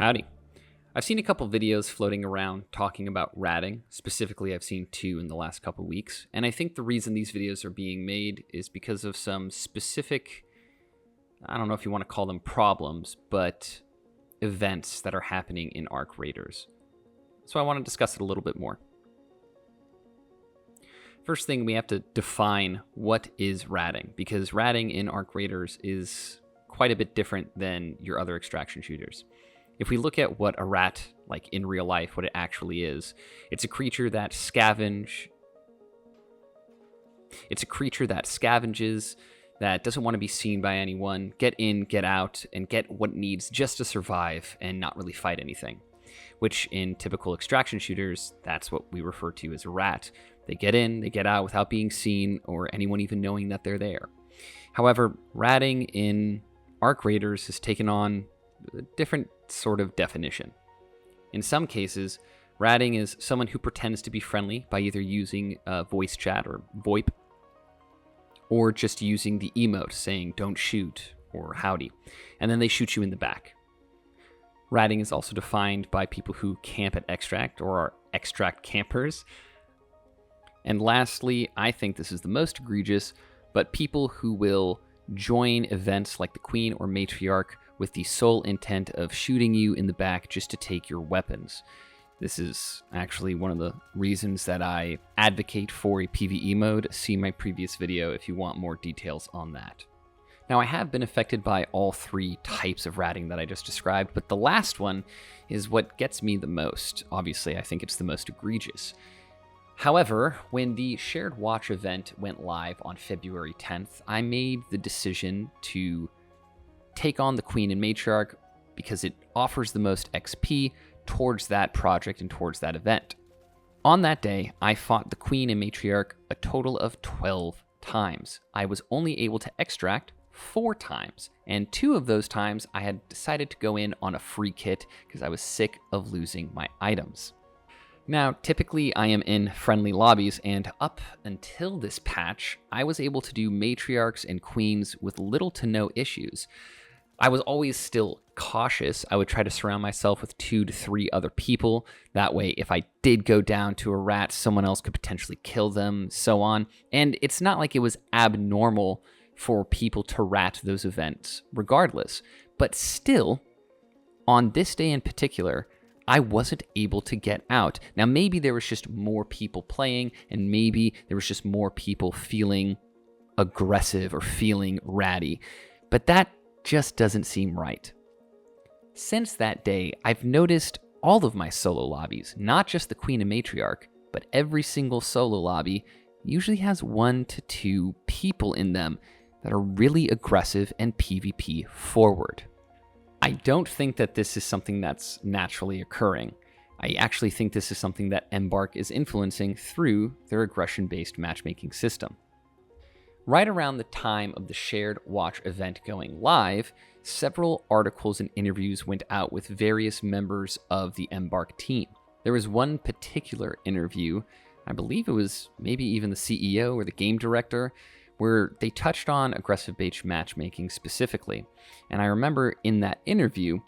Howdy. I've seen a couple videos floating around talking about ratting. Specifically, I've seen two in the last couple weeks. And I think the reason these videos are being made is because of some specific, I don't know if you want to call them problems, but events that are happening in Arc Raiders. So I want to discuss it a little bit more. First thing, we have to define what is ratting, because ratting in Arc Raiders is quite a bit different than your other extraction shooters. If we look at what a rat, like in real life, what it actually is, it's a creature that scavenges, that doesn't want to be seen by anyone, get in, get out, and get what it needs just to survive and not really fight anything. Which in typical extraction shooters, that's what we refer to as a rat. They get in, they get out without being seen or anyone even knowing that they're there. However, ratting in Arc Raiders has taken on a different sort of definition. In some cases, ratting is someone who pretends to be friendly by either using voice chat or VoIP, or just using the emote saying don't shoot or howdy, and then they shoot you in the back. Ratting is also defined by people who camp at extract or are extract campers. And lastly, I think this is the most egregious, but people who will join events like the Queen or Matriarch with the sole intent of shooting you in the back just to take your weapons. This is actually one of the reasons that I advocate for a PvE mode. See my previous video if you want more details on that. Now, I have been affected by all three types of ratting that I just described, but the last one is what gets me the most. Obviously, I think it's the most egregious. However, when the Shared Watch event went live on February 10th, I made the decision to take on the Queen and Matriarch because it offers the most XP towards that project and towards that event. On that day, I fought the Queen and Matriarch a total of 12 times. I was only able to extract 4 times, and 2 of those times I had decided to go in on a free kit because I was sick of losing my items. Now, typically I am in friendly lobbies, and up until this patch, I was able to do Matriarchs and Queens with little to no issues. I was always still cautious. I would try to surround myself with 2 to 3 other people. That way, if I did go down to a rat, someone else could potentially kill them, so on. And it's not like it was abnormal for people to rat those events regardless. But still, on this day in particular, I wasn't able to get out. Now, maybe there was just more people playing, and maybe there was just more people feeling aggressive or feeling ratty, but that just doesn't seem right. Since that day, I've noticed all of my solo lobbies, not just the Queen and Matriarch, but every single solo lobby usually has 1 to 2 people in them that are really aggressive and PvP forward. I don't think that this is something that's naturally occurring. I actually think this is something that Embark is influencing through their aggression-based matchmaking system. Right around the time of the Shared Watch event going live, several articles and interviews went out with various members of the Embark team. There was one particular interview, I believe it was maybe even the CEO or the game director, where they touched on aggressive-based matchmaking specifically. And I remember in that interview,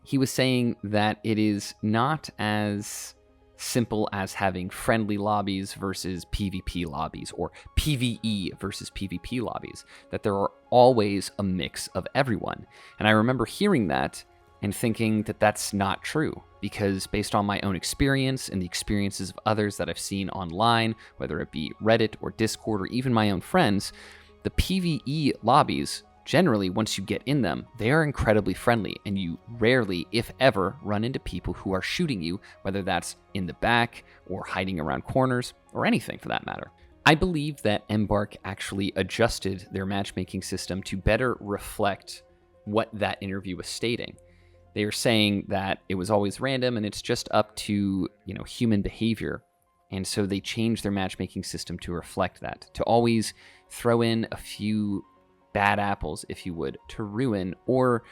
he was saying that it is not as simple as having friendly lobbies versus PvP lobbies, or PvE versus PvP lobbies, that there are always a mix of everyone. And I remember hearing that and thinking that that's not true, because based on my own experience and the experiences of others that I've seen online, whether it be Reddit or Discord or even my own friends, the PvE lobbies, generally, once you get in them, they are incredibly friendly, and you rarely, if ever, run into people who are shooting you, whether that's in the back or hiding around corners or anything for that matter. I believe that Embark actually adjusted their matchmaking system to better reflect what that interview was stating. They were saying that it was always random and it's just up to, human behavior. And so they changed their matchmaking system to reflect that, to always throw in a few bad apples, if you would, to ruin or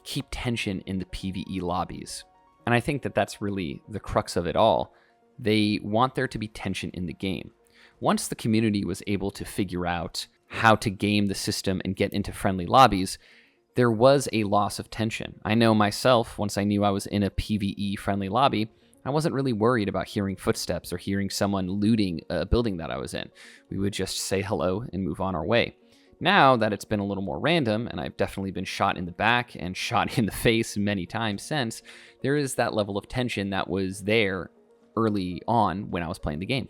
keep tension in the PvE lobbies. And I think that that's really the crux of it all. They want there to be tension in the game. Once the community was able to figure out how to game the system and get into friendly lobbies, there was a loss of tension. I know myself, once I knew I was in a PvE-friendly lobby, I wasn't really worried about hearing footsteps or hearing someone looting a building that I was in. We would just say hello and move on our way. Now that it's been a little more random, and I've definitely been shot in the back and shot in the face many times since, there is that level of tension that was there early on when I was playing the game.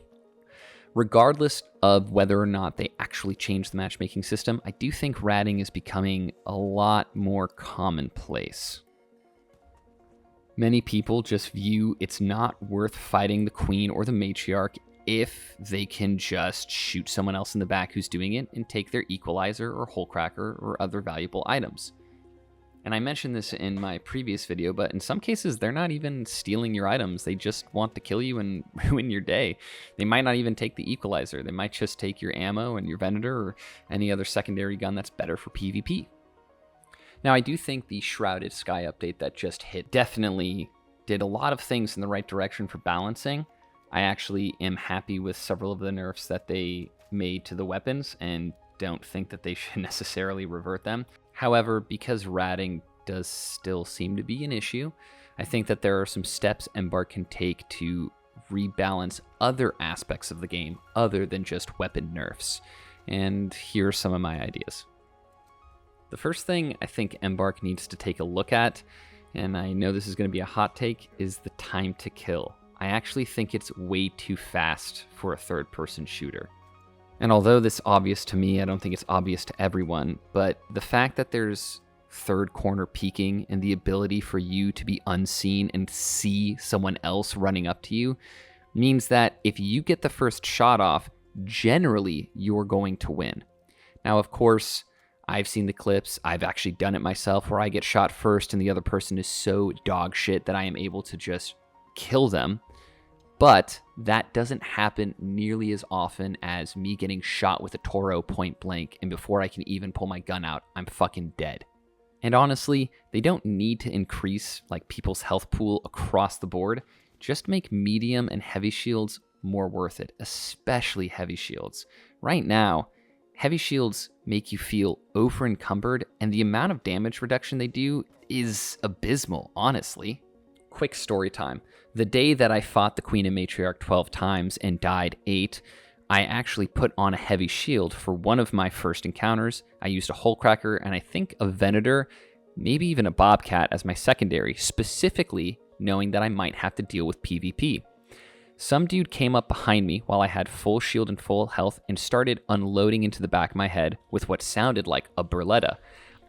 Regardless of whether or not they actually changed the matchmaking system, I do think ratting is becoming a lot more commonplace. Many people just view it's not worth fighting the queen or the matriarch if they can just shoot someone else in the back who's doing it and take their equalizer or ᴘＧᴇʀ or other valuable items. And I mentioned this in my previous video, but in some cases, they're not even stealing your items. They just want to kill you and ruin your day. They might not even take the equalizer. They might just take your ammo and your Venator or any other secondary gun that's better for PvP. Now, I do think the Shrouded Sky update that just hit definitely did a lot of things in the right direction for balancing. I actually am happy with several of the nerfs that they made to the weapons and don't think that they should necessarily revert them. However, because ratting does still seem to be an issue, I think that there are some steps Embark can take to rebalance other aspects of the game other than just weapon nerfs. And here are some of my ideas. The first thing I think Embark needs to take a look at, and I know this is going to be a hot take, is the time to kill. I actually think it's way too fast for a third-person shooter. And although this is obvious to me, I don't think it's obvious to everyone, but the fact that there's third corner peeking and the ability for you to be unseen and see someone else running up to you means that if you get the first shot off, generally you're going to win. Now, of course, I've seen the clips, I've actually done it myself, where I get shot first and the other person is so dog shit that I am able to just kill them. But that doesn't happen nearly as often as me getting shot with a Toro point blank, and before I can even pull my gun out, I'm fucking dead. And honestly, they don't need to increase like people's health pool across the board. Just make medium and heavy shields more worth it, especially heavy shields. Right now, heavy shields make you feel over encumbered, and the amount of damage reduction they do is abysmal, honestly. Quick story time. The day that I fought the Queen and Matriarch 12 times and died 8, I actually put on a heavy shield for one of my first encounters. I used a ᴘGᴇʀ and I think a Venator, maybe even a Bobcat as my secondary, specifically knowing that I might have to deal with PvP. Some dude came up behind me while I had full shield and full health and started unloading into the back of my head with what sounded like a Berletta.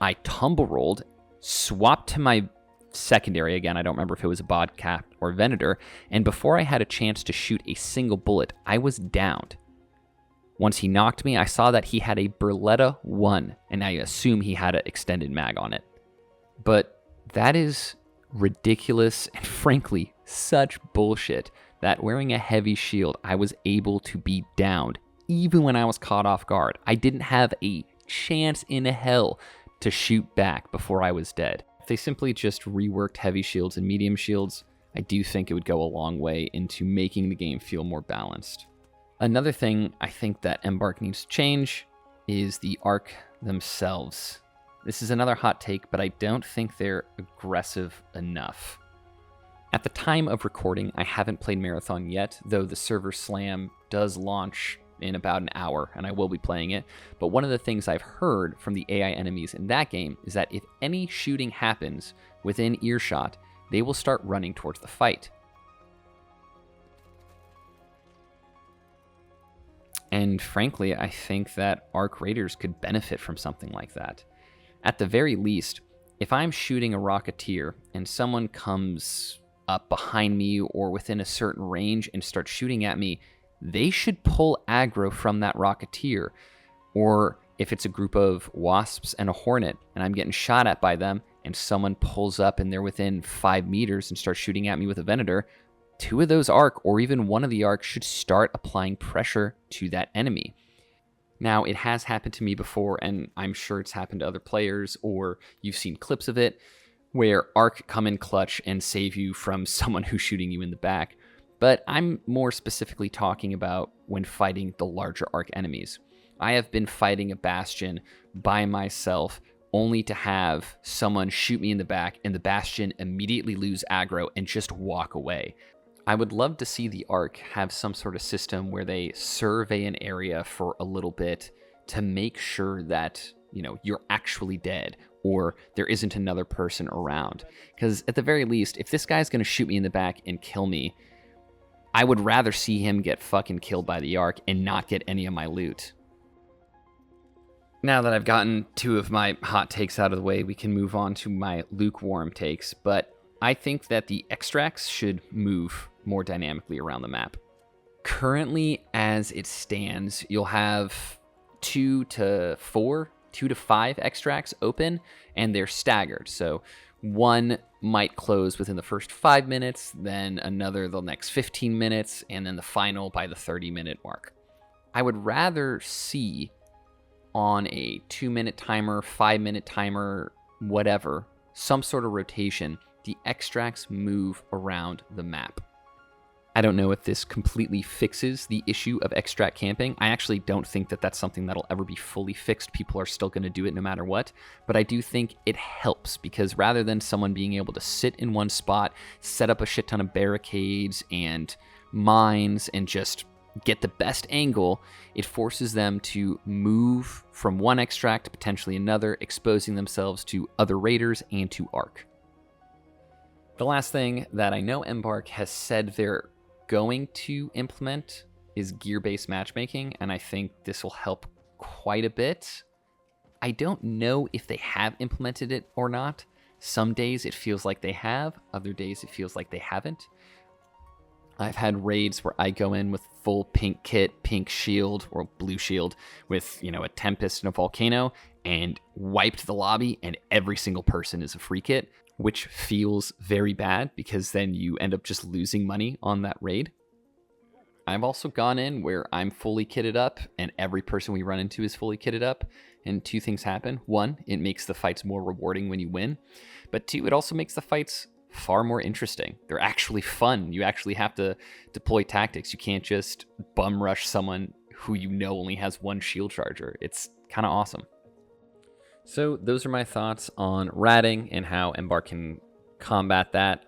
I tumble rolled, swapped to my secondary again, I don't remember if it was a Bobcat or Venator, and before I had a chance to shoot a single bullet, I was downed. Once he knocked me, I saw that he had a Berletta 1, and I assume he had an extended mag on it. But that is ridiculous and frankly such bullshit that wearing a heavy shield, I was able to be downed even when I was caught off guard. I didn't have a chance in hell to shoot back before I was dead. If they simply just reworked heavy shields and medium shields, I do think it would go a long way into making the game feel more balanced. Another thing I think that Embark needs to change is the arc themselves. This is another hot take, but I don't think they're aggressive enough. At the time of recording, I haven't played Marathon yet, though the server slam does launch in about an hour, and I will be playing it. But one of the things I've heard from the AI enemies in that game is that if any shooting happens within earshot, they will start running towards the fight. And frankly, I think that Arc Raiders could benefit from something like that. At the very least, if I'm shooting a Rocketeer and someone comes up behind me or within a certain range and starts shooting at me, they should pull aggro from that Rocketeer. Or if it's a group of Wasps and a Hornet and I'm getting shot at by them and someone pulls up and they're within 5 meters and starts shooting at me with a Venator, 2 of those arc or even 1 of the arcs should start applying pressure to that enemy. Now, it has happened to me before, and I'm sure it's happened to other players, or you've seen clips of it, where arc come in clutch and save you from someone who's shooting you in the back. But I'm more specifically talking about when fighting the larger arc enemies. I have been fighting a Bastion by myself, only to have someone shoot me in the back and the Bastion immediately lose aggro and just walk away. I would love to see the Arc have some sort of system where they survey an area for a little bit to make sure that, you know, you're actually dead or there isn't another person around. Because at the very least, if this guy's going to shoot me in the back and kill me, I would rather see him get fucking killed by the Arc and not get any of my loot. Now that I've gotten 2 of my hot takes out of the way, we can move on to my lukewarm takes, but I think that the extracts should move more dynamically around the map. Currently, as it stands, you'll have 2 to 5 extracts open, and they're staggered. So one might close within the first 5 minutes, then another the next 15 minutes, and then the final by the 30-minute mark. I would rather see on a 2-minute timer, 5-minute timer, whatever, some sort of rotation, the extracts move around the map. I don't know if this completely fixes the issue of extract camping. I actually don't think that that's something that'll ever be fully fixed. People are still going to do it no matter what. But I do think it helps because rather than someone being able to sit in one spot, set up a shit ton of barricades and mines and just get the best angle, it forces them to move from one extract to potentially another, exposing themselves to other raiders and to Arc. The last thing that I know Embark has said they're going to implement is gear-based matchmaking, and I think this will help quite a bit. I don't know if they have implemented it or not. Some days it feels like they have, other days it feels like they haven't. I've had raids where I go in with full pink kit, pink shield, or blue shield with, you know, a Tempest and a Volcano, and wiped the lobby, and every single person is a free kit, which feels very bad because then you end up just losing money on that raid. I've also gone in where I'm fully kitted up and every person we run into is fully kitted up, and 2 things happen. 1, it makes the fights more rewarding when you win, but 2, it also makes the fights far more interesting. They're actually fun. You actually have to deploy tactics. You can't just bum rush someone who you know only has 1 shield charger. It's kind of awesome. So those are my thoughts on ratting and how Embark can combat that.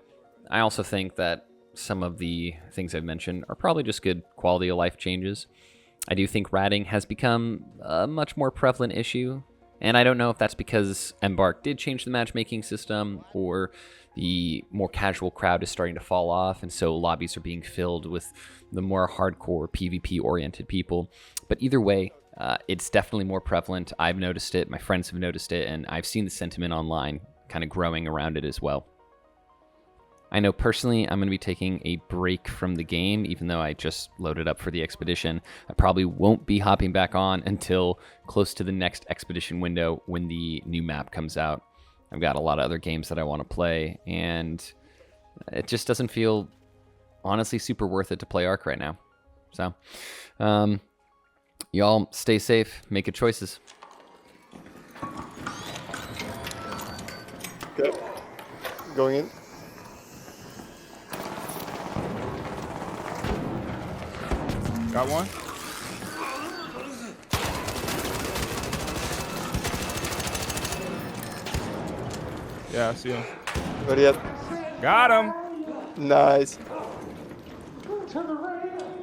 I also think that some of the things I've mentioned are probably just good quality of life changes. I do think ratting has become a much more prevalent issue, and I don't know if that's because Embark did change the matchmaking system or the more casual crowd is starting to fall off, and so lobbies are being filled with the more hardcore PvP-oriented people. But either way, it's definitely more prevalent. I've noticed it, my friends have noticed it, and I've seen the sentiment online kind of growing around it as well. I know personally I'm going to be taking a break from the game, even though I just loaded up for the expedition. I probably won't be hopping back on until close to the next expedition window when the new map comes out. I've got a lot of other games that I want to play, and it just doesn't feel, honestly, super worth it to play Arc right now. So, y'all stay safe, make good choices. Okay. Going in. Got one. Yeah, I see him. Ready yet? Got him. Nice. To the right.